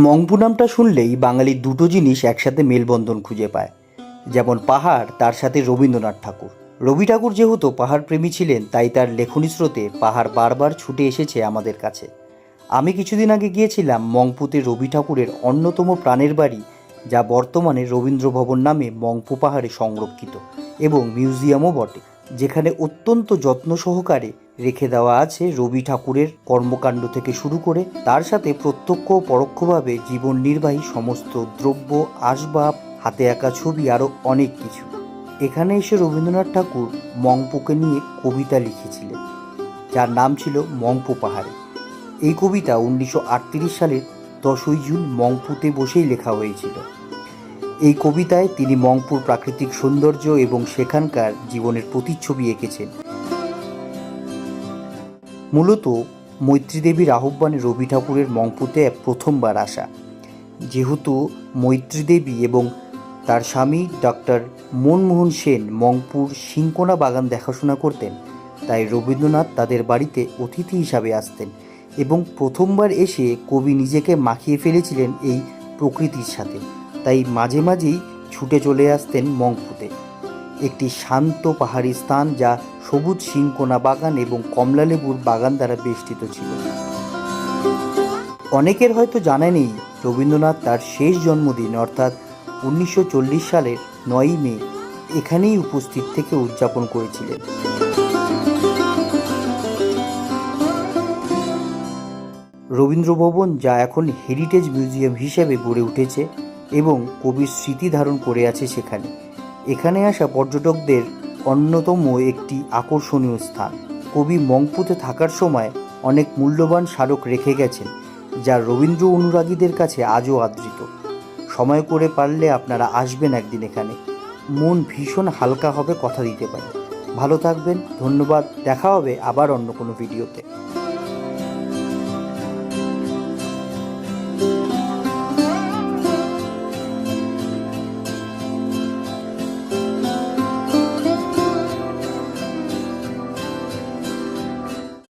মংপু নামটা শুনলেই বাঙালির দুটো জিনিস একসাথে মেলবন্ধন খুঁজে পায়, যেমন পাহাড়, তার সাথে রবীন্দ্রনাথ ঠাকুর। রবি ঠাকুর যেহেতু পাহাড় প্রেমী ছিলেন, তাই তার লেখনী স্রোতে পাহাড় বারবার ছুটে এসেছে আমাদের কাছে। আমি কিছুদিন আগে গিয়েছিলাম মংপুতে রবি ঠাকুরের অন্যতম প্রাণের বাড়ি, যা বর্তমানে রবীন্দ্র ভবন নামে মংপু পাহাড়ে সংরক্ষিত এবং মিউজিয়ামও বটে, যেখানে অত্যন্ত যত্ন সহকারে রেখে দেওয়া আছে রবি ঠাকুরের কর্মকাণ্ড থেকে শুরু করে তার সাথে প্রত্যক্ষ ও পরোক্ষভাবে জীবন নির্বাহী সমস্ত দ্রব্য, আসবাব, হাতে আঁকা ছবি, আরও অনেক কিছু। এখানে এসে রবীন্দ্রনাথ ঠাকুর মংপুকে নিয়ে কবিতা লিখেছিলেন, যার নাম ছিল মংপু পাহাড়ে। এই কবিতা 1938 সালের 10ই জুন মংপুতে বসেই লেখা হয়েছিল। এই কবিতায় তিনি মংপুর প্রাকৃতিক সৌন্দর্য এবং সেখানকার জীবনের প্রতিচ্ছবি এঁকেছেন। মূলত মৈত্রী দেবীর আহ্বানে রবি ঠাকুরের মংপুতে প্রথমবার আসা। যেহেতু মৈত্রী দেবী এবং তার স্বামী ডক্টর মনমোহন সেন মংপুর সিংকোনা বাগান দেখাশোনা করতেন, তাই রবীন্দ্রনাথ তাদের বাড়িতে অতিথি হিসাবে আসতেন এবং প্রথমবার এসে কবি নিজেকে মাখিয়ে ফেলেছিলেন এই প্রকৃতির সাথে। তাই মাঝে মাঝেই ছুটে চলে আসতেন মংপুতে, একটি শান্ত পাহাড়ি স্থান যা সবুজ সিংকোনা বাগান এবং কমলালেবুর বাগান দ্বারা বেষ্টিত ছিল। অনেকের হয়তো জানা নেই, রবীন্দ্রনাথ তার শেষ জন্মদিন অর্থাৎ 1940 সালের 9ই মে এখানেই উপস্থিত থেকে উদযাপন করেছিলেন। রবীন্দ্র ভবন, যা এখন হেরিটেজ মিউজিয়াম হিসেবে গড়ে উঠেছে এবং কবির স্মৃতি ধারণ করে আছে সেখানে। এখানে আসা পর্যটকদের অন্যতম একটি আকর্ষণীয় স্থান। কবি মংপুতে থাকার সময় অনেক মূল্যবান স্মারক রেখে গেছেন, যা রবীন্দ্র অনুরাগীদের কাছে আজও আদৃত। সময় করে পারলে আপনারা আসবেন একদিন এখানে, মন ভীষণ হালকা হবে, কথা দিতে পারি। ভালো থাকবেন, ধন্যবাদ। দেখা হবে আবার অন্য কোনো ভিডিওতে।